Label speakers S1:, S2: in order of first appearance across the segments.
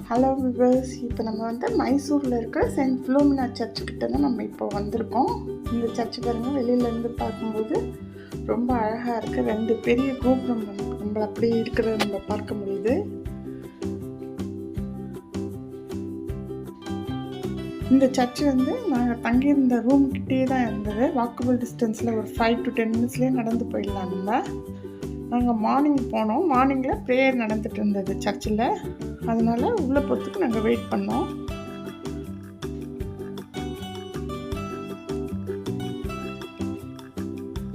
S1: Hello viewers, இப்போ நம்ம வந்து மைசூரில் இருக்கிற சென்ட் ஃபிலோமினா சர்ச்சுக்கிட்ட தான் நம்ம இப்போ வந்திருக்கோம். இந்த சர்ச்சு பாருங்கள், வெளியிலேருந்து பார்க்கும்போது ரொம்ப அழகாக இருக்குது. 2 பெரிய கோபுரம் நம்மளை அப்படியே இருக்கிறத நம்ம பார்க்க முடியுது. இந்த சர்ச்சு வந்து நாங்கள் தங்கியிருந்த ரூம் கிட்டே தான் இருந்தது. வாக்கபிள் டிஸ்டன்ஸில் ஒரு 5 to 10 minutesலேயே நடந்து போயிடலாம். நாங்கள் மார்னிங் போனோம். மார்னிங்கில் ப்ரேயர் நடந்துகிட்டு இருந்தது சர்ச்சில். அதனால் உள்ளே போகிறதுக்கு நாங்கள் வெயிட் பண்ணோம்.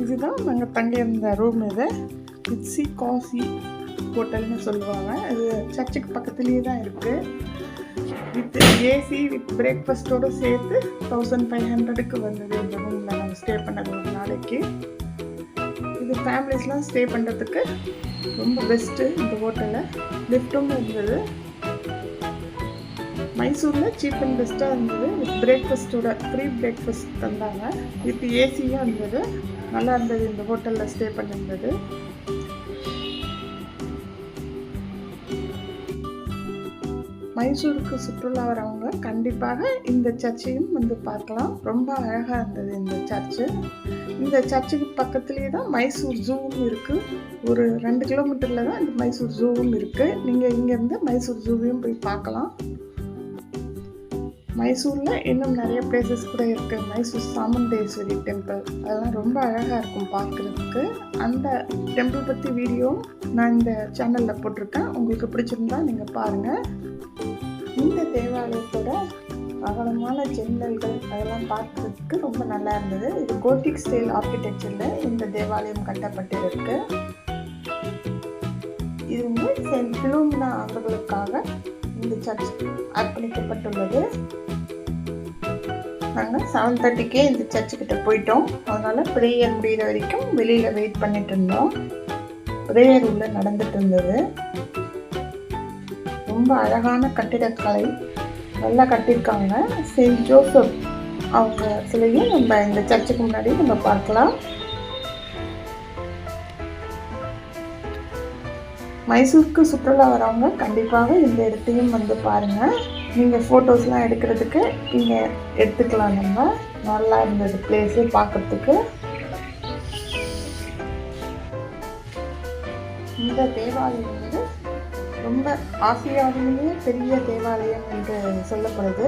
S1: இதுதான் நாங்கள் தங்கியிருந்த ரூம். இது இட்ஸி காசி ஹோட்டல்னு சொல்லுவாங்க. இது சர்ச்சுக்கு பக்கத்துலேயே தான் இருக்குது. வித் ஏசி வித் பிரேக்ஃபாஸ்ட்டோடு சேர்த்து 1500க்கு வந்தது இந்த ரூமில் நாங்கள் ஸ்டே பண்ணது ஒரு நாளைக்கு. இது ஃபேமிலிஸ்லாம் ஸ்டே பண்ணுறதுக்கு ரொம்ப பெஸ்ட்டு இந்த ஹோட்டலில். லிஃப்ட்டும் இருந்தது. மைசூரில் சீப் அண்ட் பெஸ்ட்டாக இருந்தது. வித் பிரேக்ஃபாஸ்ட்டோட ஃப்ரீ பிரேக்ஃபாஸ்ட் தந்தாங்க. வித் ஏசியும் இருந்தது. நல்லா இருந்தது இந்த ஹோட்டலில் ஸ்டே பண்ணியிருந்தது. மைசூருக்கு சுற்றுலா வரவங்க கண்டிப்பாக இந்த சர்ச்சையும் வந்து பார்க்கலாம். ரொம்ப அழகாக இருந்தது இந்த சர்ச்சு. இந்த சர்ச்சுக்கு பக்கத்துலேயே தான் மைசூர் ஜூவும் இருக்குது. ஒரு 2 கிலோமீட்டரில் தான் இந்த மைசூர் ஜூவும் இருக்குது. நீங்கள் இங்கேருந்து மைசூர் ஜூவையும் போய் பார்க்கலாம். மைசூரில் இன்னும் நிறைய பிளேசஸ் கூட இருக்குது. மைசூர் சாமுண்டேஸ்வரி டெம்பிள், அதெல்லாம் ரொம்ப அழகாக இருக்கும் பார்க்குறதுக்கு. அந்த டெம்பிள் பற்றி வீடியோ நான் இந்த சேனலில் போட்டிருக்கேன். உங்களுக்கு பிடிச்சிருந்தா நீங்கள் பாருங்கள். இந்த தேவாலயத்தோட அகலமான ஜன்னல்கள் அதெல்லாம் பார்க்குறதுக்கு ரொம்ப நல்லா இருந்தது. இது கோத்திக் ஸ்டைல் ஆர்கிடெக்சரில் இந்த தேவாலயம் கட்டப்பட்டிருக்கு. இது வந்து சென்ட் ஃபிலோமினா அவர்களுக்காக இந்த சர்ச் அர்ப்பணிக்கப்பட்டுள்ளது. நாங்கள் 7:30க்கே இந்த சர்ச்சுக்கிட்ட போயிட்டோம். அதனால் ப்ரேயர் முடிகிற வரைக்கும் வெளியில் வெயிட் பண்ணிட்டு இருந்தோம். ப்ரேயர் உள்ளே நடந்துட்டு இருந்தது. ரொம்ப அழகான கட்டிடக்கலை நல்லா கட்டியிருக்காங்க. செயின்ட் ஜோசப் அவங்க சிலையும் நம்ம இந்த சர்ச்சுக்கு முன்னாடி நம்ம பார்க்கலாம். மைசூருக்கு சுற்றுலா வரவங்க கண்டிப்பாக இந்த இடத்தையும் வந்து பாருங்கள். நீங்கள் ஃபோட்டோஸ்லாம் எடுக்கிறதுக்கு இங்கே எடுத்துக்கலாம். நல்லா இருந்தது பிளேஸு பார்க்குறதுக்கு. இந்த தேவாலயம் வந்து ரொம்ப ஆசியாவிலேயே பெரிய தேவாலயம் என்று சொல்லப்படுது.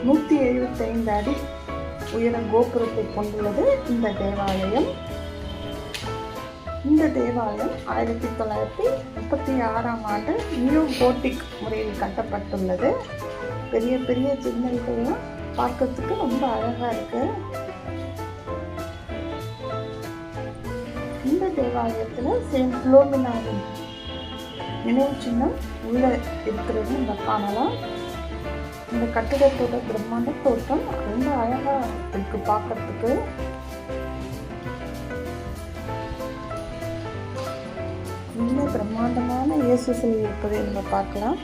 S1: 175 அடி உயர கோபுரத்தை கொண்டுள்ளது இந்த தேவாலயம். இந்த தேவாலயம் 1936ஆம் ஆண்டு நியூ கோத்திக் முறையில் கட்டப்பட்டுள்ளது. பெரிய பெரிய ஜன்னல்கள்லாம் பார்க்கறதுக்கு ரொம்ப அழகாக இருக்கு. இந்த தேவாலயத்தில் செயின்ட் ஃபிலோமினாவின் நினைவு சின்னம் உள்ளே இருக்கிறது நம்ம காணலாம். இந்த கட்டிடத்தோட பிரம்மாண்ட தோட்டம் ரொம்ப அழகாக இருக்கு பார்க்கறதுக்கு. இன்னும் பிரம்மாண்டமான இயேசு சிலை இருப்பதை நம்ம பார்க்கலாம்.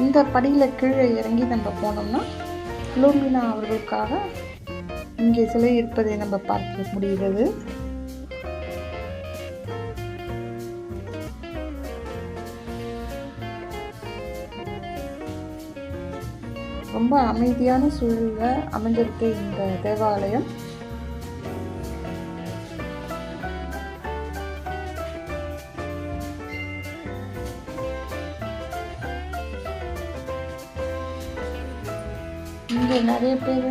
S1: இந்த படியில் கீழே இறங்கி நம்ம போனோம்னா ஃபிலோமினா அவர்களுக்காக இங்கே சிலை இருப்பதை நம்ம பார்க்க முடிகிறது. ரொம்ப அமைதியான சூழலில் அமைஞ்சிருக்கு இந்த தேவாலயம். இங்கே நிறைய பேர்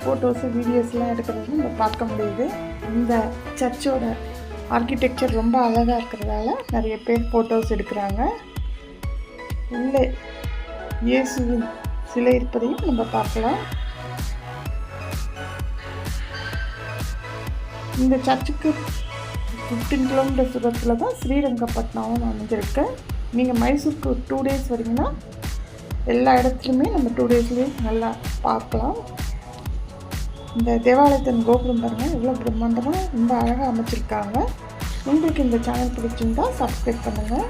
S1: ஃபோட்டோஸு வீடியோஸ்லாம் எடுக்கிறது நம்ம பார்க்க முடியுது. இந்த சர்ச்சோட ஆர்கிடெக்சர் ரொம்ப அழகாக இருக்கிறதால நிறைய பேர் ஃபோட்டோஸ் எடுக்கிறாங்க. உள்ளே இயேசுவின் சிலை இருப்பதையும் நம்ம பார்க்கலாம். இந்த சர்ச்சுக்கு 15 கிலோமீட்டர் தூரத்தில் தான் ஸ்ரீரங்கப்பட்டினமும் அமைஞ்சிருக்கு. நீங்கள் மைசூருக்கு 2 days வரீங்கன்னா எல்லா இடத்துலையுமே நம்ம 2 daysலேயே நல்லா பார்க்கலாம். இந்த தேவாலயத்தின் கோபுரம் பாருங்கள் எவ்வளோ பிரம்மாண்டமாக ரொம்ப அழகாக அமைச்சிருக்காங்க. உங்களுக்கு இந்த சேனல் பிடிச்சிருந்தால் சப்ஸ்கிரைப் பண்ணுங்கள்.